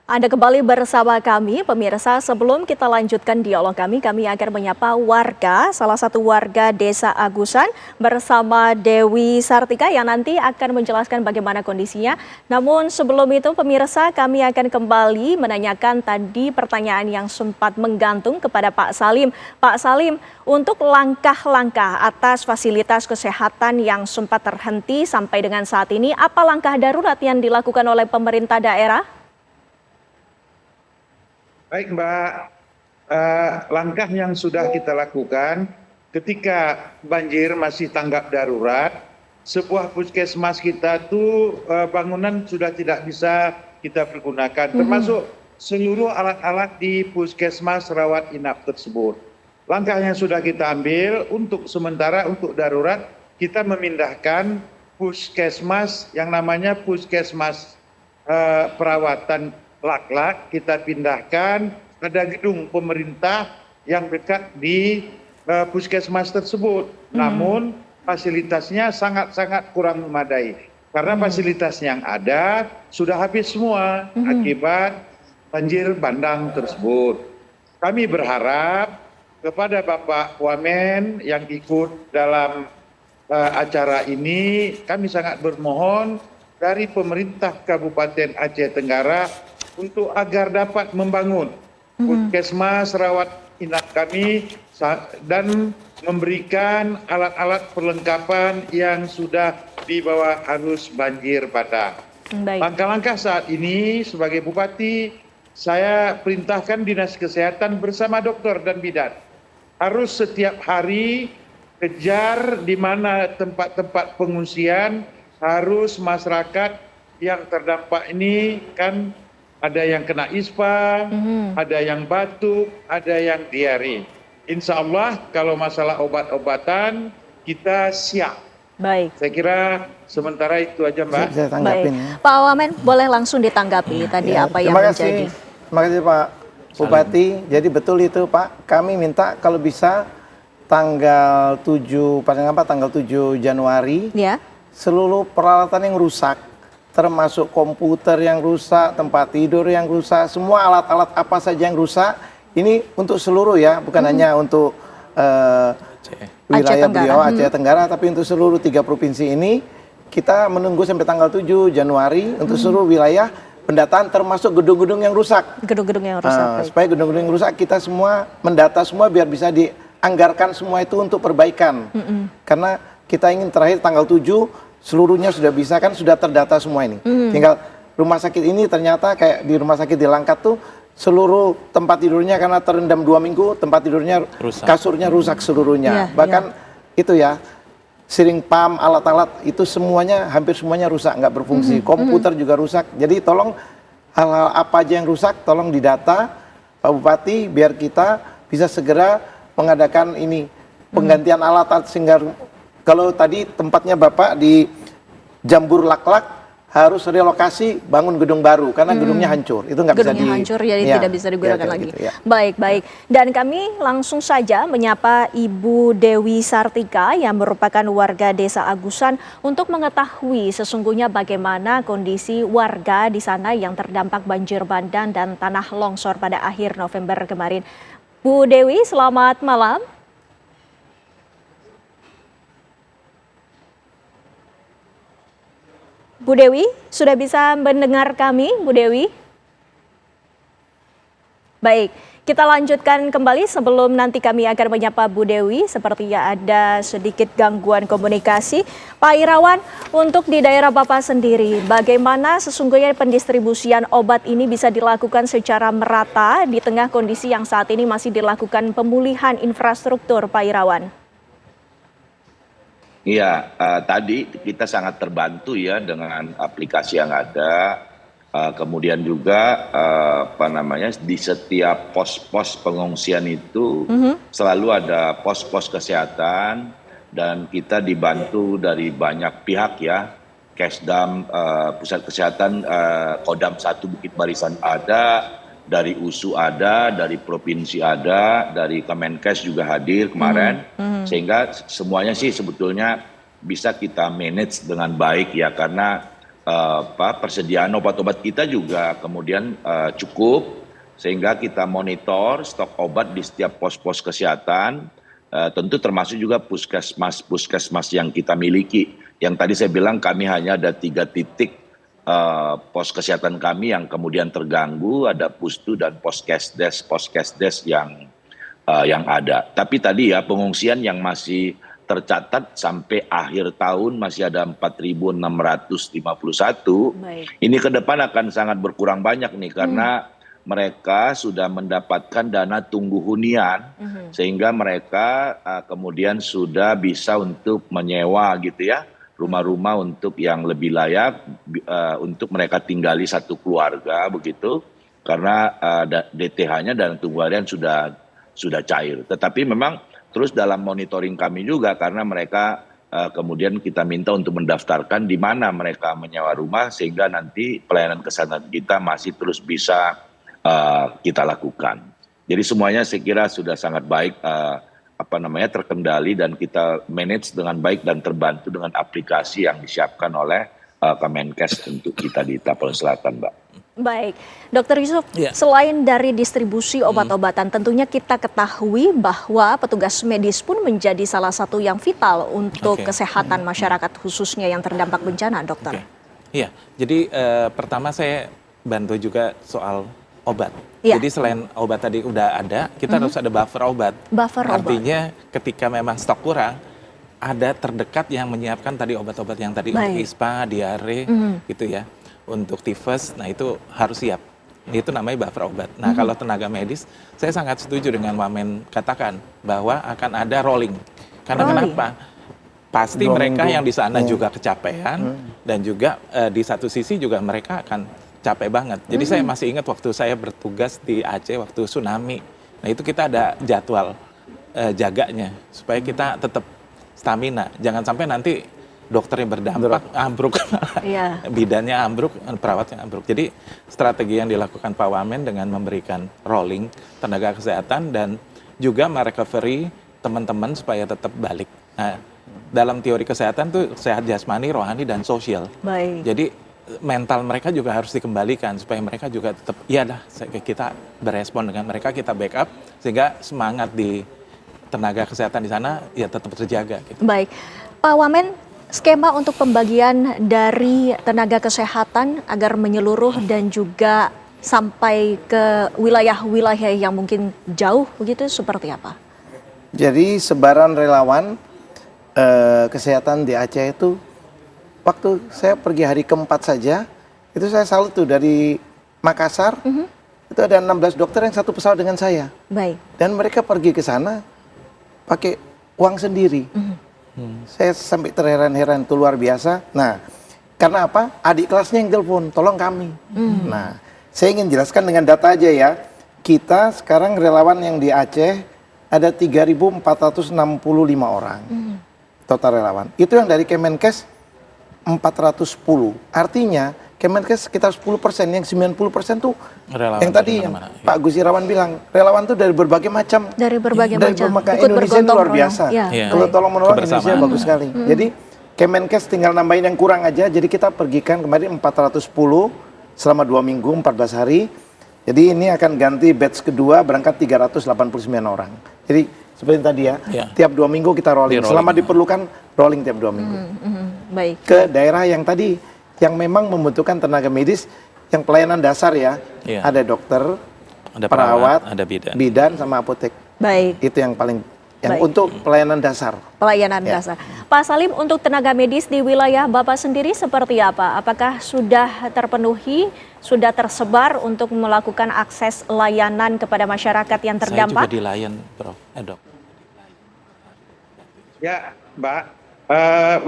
Anda kembali bersama kami, pemirsa. Sebelum kita lanjutkan dialog kami akan menyapa warga, salah satu warga Desa Agusan bersama Dewi Sartika yang nanti akan menjelaskan bagaimana kondisinya. Namun sebelum itu, pemirsa, kami akan kembali menanyakan tadi pertanyaan yang sempat menggantung kepada Pak Salim. Pak Salim, untuk langkah-langkah atas fasilitas kesehatan yang sempat terhenti sampai dengan saat ini, apa langkah darurat yang dilakukan oleh pemerintah daerah? Baik Mbak, langkah yang sudah kita lakukan ketika banjir masih tanggap darurat, sebuah puskesmas kita tuh bangunan sudah tidak bisa kita pergunakan, termasuk seluruh alat-alat di puskesmas rawat inap tersebut. Langkah yang sudah kita ambil untuk sementara, untuk darurat, kita memindahkan puskesmas yang namanya puskesmas perawatan Lak-Lak, kita pindahkan ada gedung pemerintah yang dekat di puskesmas tersebut. Namun fasilitasnya sangat-sangat kurang memadai. Karena fasilitas yang ada sudah habis semua akibat banjir bandang tersebut. Kami berharap kepada Bapak Wamen yang ikut dalam acara ini, kami sangat bermohon dari pemerintah Kabupaten Aceh Tenggara untuk agar dapat membangun puskesmas rawat inap kami dan memberikan alat-alat perlengkapan yang sudah di bawah arus banjir bandang. Langkah-langkah saat ini sebagai Bupati, saya perintahkan Dinas Kesehatan bersama dokter dan bidan harus setiap hari kejar di mana tempat-tempat pengungsian, harus masyarakat yang terdampak ini kan ada yang kena ispa, ada yang batuk, ada yang diare. Insya Allah kalau masalah obat-obatan kita siap. Baik. Saya kira sementara itu aja Mbak. Saya tanggapin. Baik. Pak Wamen boleh langsung ditanggapi tadi apa yang terjadi. Terima kasih Pak Bupati. Jadi betul itu Pak, kami minta kalau bisa tanggal 7 tanggal 7 Januari ya, seluruh peralatan yang rusak, termasuk komputer yang rusak, tempat tidur yang rusak, semua alat-alat apa saja yang rusak, ini untuk seluruh ya, bukan hanya untuk wilayah beliau Aceh Tenggara, tapi untuk seluruh 3 provinsi ini. Kita menunggu sampai tanggal 7 Januari untuk seluruh wilayah pendataan, termasuk gedung-gedung yang rusak. Gedung-gedung yang rusak. Supaya gedung-gedung yang rusak kita semua mendata semua biar bisa dianggarkan semua itu untuk perbaikan. Karena kita ingin terakhir tanggal 7 seluruhnya sudah bisa, kan sudah terdata semua ini. Tinggal rumah sakit ini ternyata kayak di rumah sakit di Langkat tuh seluruh tempat tidurnya karena terendam 2 minggu, tempat tidurnya kasurnya rusak seluruhnya. Bahkan itu ya, siring pam, alat-alat itu semuanya, hampir semuanya rusak, nggak berfungsi. Komputer juga rusak. Jadi tolong hal-hal apa aja yang rusak tolong didata Pak Bupati biar kita bisa segera mengadakan ini penggantian alat-alat, sehingga kalau tadi tempatnya Bapak di Jambur Lak-Lak harus relokasi bangun gedung baru karena gedungnya hancur. Itu nggak bisa hancur, jadi tidak bisa digunakan lagi. Gitu, ya. Baik. Dan kami langsung saja menyapa Ibu Dewi Sartika yang merupakan warga Desa Agusan untuk mengetahui sesungguhnya bagaimana kondisi warga di sana yang terdampak banjir bandang dan tanah longsor pada akhir November kemarin. Bu Dewi, selamat malam. Bu Dewi, sudah bisa mendengar kami, Bu Dewi? Baik, kita lanjutkan kembali sebelum nanti kami akan menyapa Bu Dewi, sepertinya ada sedikit gangguan komunikasi. Pak Irawan, untuk di daerah Bapak sendiri, bagaimana sesungguhnya pendistribusian obat ini bisa dilakukan secara merata di tengah kondisi yang saat ini masih dilakukan pemulihan infrastruktur, Pak Irawan? Iya, tadi kita sangat terbantu ya dengan aplikasi yang ada. Kemudian juga di setiap pos-pos pengungsian itu selalu ada pos-pos kesehatan dan kita dibantu dari banyak pihak ya. Kesdam, Pusat Kesehatan Kodam 1 Bukit Barisan ada, dari USU ada, dari provinsi ada, dari Kemenkes juga hadir kemarin. Sehingga semuanya sih sebetulnya bisa kita manage dengan baik ya, karena persediaan obat-obat kita juga kemudian cukup, sehingga kita monitor stok obat di setiap pos-pos kesehatan, tentu termasuk juga puskesmas yang kita miliki. Yang tadi saya bilang kami hanya ada 3 titik pos kesehatan kami yang kemudian terganggu, ada Pustu dan Poskesdes yang ada. Tapi tadi ya, pengungsian yang masih tercatat sampai akhir tahun masih ada 4.651. Ini ke depan akan sangat berkurang banyak nih, karena mereka sudah mendapatkan dana tunggu hunian, sehingga mereka kemudian sudah bisa untuk menyewa gitu ya, rumah-rumah untuk yang lebih layak untuk mereka tinggali satu keluarga begitu, karena DTH-nya dan tunggu harian sudah cair. Tetapi memang terus dalam monitoring kami juga, karena mereka kemudian kita minta untuk mendaftarkan di mana mereka menyewa rumah, sehingga nanti pelayanan kesehatan kita masih terus bisa kita lakukan. Jadi semuanya saya kira sudah sangat baik terkendali, dan kita manage dengan baik dan terbantu dengan aplikasi yang disiapkan oleh Kemenkes untuk kita di Tapal Selatan, Mbak. Baik, Dokter Yusuf, selain dari distribusi obat-obatan, tentunya kita ketahui bahwa petugas medis pun menjadi salah satu yang vital untuk kesehatan masyarakat khususnya yang terdampak bencana, Dokter. Iya, jadi pertama saya bantu juga soal obat. Jadi selain obat tadi udah ada, kita harus ada buffer obat. Artinya ketika memang stok kurang, ada terdekat yang menyiapkan tadi obat-obat yang tadi untuk ISPA, diare, gitu ya. Untuk tifus, nah itu harus siap. Itu namanya buffer obat. Nah kalau tenaga medis, saya sangat setuju dengan Wamen katakan bahwa akan ada rolling. Karena kenapa? Pasti mereka yang di sana juga kecapean, dan juga di satu sisi juga mereka akan capek banget. Jadi saya masih ingat waktu saya bertugas di Aceh waktu tsunami. Nah itu kita ada jadwal jaganya supaya kita tetap stamina. Jangan sampai nanti dokternya berdampak, ambruk, bidannya ambruk, perawatnya ambruk. Jadi strategi yang dilakukan Pak Wamen dengan memberikan rolling tenaga kesehatan dan juga merecovery teman-teman supaya tetap balik. Nah, dalam teori kesehatan tuh sehat jasmani, rohani, dan sosial. Jadi mental mereka juga harus dikembalikan supaya mereka juga tetap, kita berespon dengan mereka, kita backup sehingga semangat di tenaga kesehatan di sana ya tetap terjaga. Gitu. Baik, Pak Wamen, skema untuk pembagian dari tenaga kesehatan agar menyeluruh dan juga sampai ke wilayah-wilayah yang mungkin jauh begitu seperti apa? Jadi sebaran relawan kesehatan di Aceh itu, waktu saya pergi hari keempat saja, itu saya salut tuh dari Makassar, itu ada 16 dokter yang satu pesawat dengan saya. Dan mereka pergi ke sana pakai uang sendiri. Saya sampai terheran-heran, itu luar biasa. Nah, karena apa? Adik kelasnya yang telepon, tolong kami. Nah, saya ingin jelaskan dengan data aja ya. Kita sekarang relawan yang di Aceh ada 3.465 orang total relawan. Itu yang dari Kemenkes 410. Artinya Kemenkes sekitar 10%, yang 90% tuh relawan, yang tadi yang Pak Gus Irawan bilang, relawan tuh dari berbagai macam. Dari berbagai macam. Indonesia itu luar biasa. Kalau tolong menolong Indonesia bagus sekali. Jadi Kemenkes tinggal nambahin yang kurang aja. Jadi kita pergikan kemarin 410 selama 2 minggu, 14 hari. Jadi ini akan ganti batch kedua berangkat 389 orang. Jadi seperti tadi ya, tiap 2 minggu kita rolling. Selama diperlukan rolling tiap 2 minggu. Baik. Ke daerah yang tadi, yang memang membutuhkan tenaga medis, yang pelayanan dasar ya. Ada dokter, ada perawat, ada bidan sama apotek. Baik. Itu yang paling, yang untuk pelayanan dasar. Pelayanan dasar. Pak Salim, untuk tenaga medis di wilayah Bapak sendiri seperti apa? Apakah sudah terpenuhi, sudah tersebar untuk melakukan akses layanan kepada masyarakat yang terdampak? Saya juga dilayan, Prof. Dok. Ya, Mbak.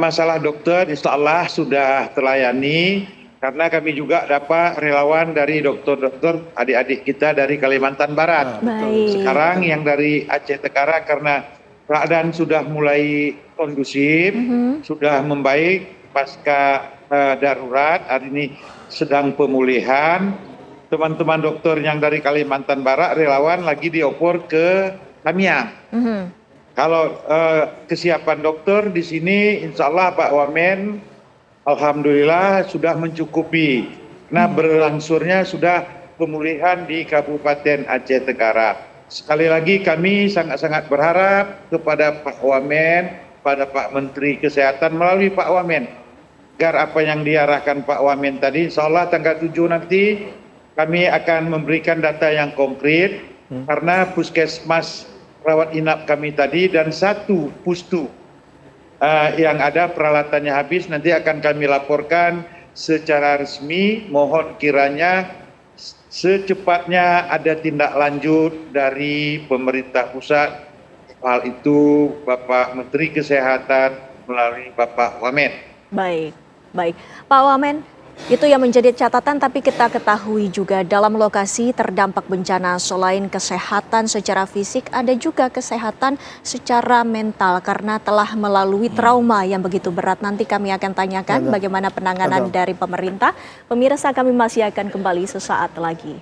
Masalah dokter insya Allah sudah terlayani, karena kami juga dapat relawan dari dokter-dokter adik-adik kita dari Kalimantan Barat. Sekarang yang dari Aceh Tenggara karena keadaan sudah mulai kondusif, sudah membaik pasca darurat, hari ini sedang pemulihan. Teman-teman dokter yang dari Kalimantan Barat relawan lagi diopor ke Tamiang. Kalau kesiapan dokter di sini, insya Allah Pak Wamen alhamdulillah sudah mencukupi. Nah, berlangsurnya sudah pemulihan di Kabupaten Aceh Tenggara. Sekali lagi kami sangat-sangat berharap kepada Pak Wamen, pada Pak Menteri Kesehatan melalui Pak Wamen, agar apa yang diarahkan Pak Wamen tadi, insya Allah tanggal 7 nanti kami akan memberikan data yang konkret, karena puskesmas rawat inap kami tadi dan 1 pustu yang ada peralatannya habis, nanti akan kami laporkan secara resmi. Mohon kiranya secepatnya ada tindak lanjut dari pemerintah pusat. Hal itu Bapak Menteri Kesehatan melalui Bapak Wamen. Baik, baik. Pak Wamen, itu yang menjadi catatan, tapi kita ketahui juga dalam lokasi terdampak bencana selain kesehatan secara fisik, ada juga kesehatan secara mental karena telah melalui trauma yang begitu berat. Nanti kami akan tanyakan bagaimana penanganan dari pemerintah. Pemirsa, kami masih akan kembali sesaat lagi.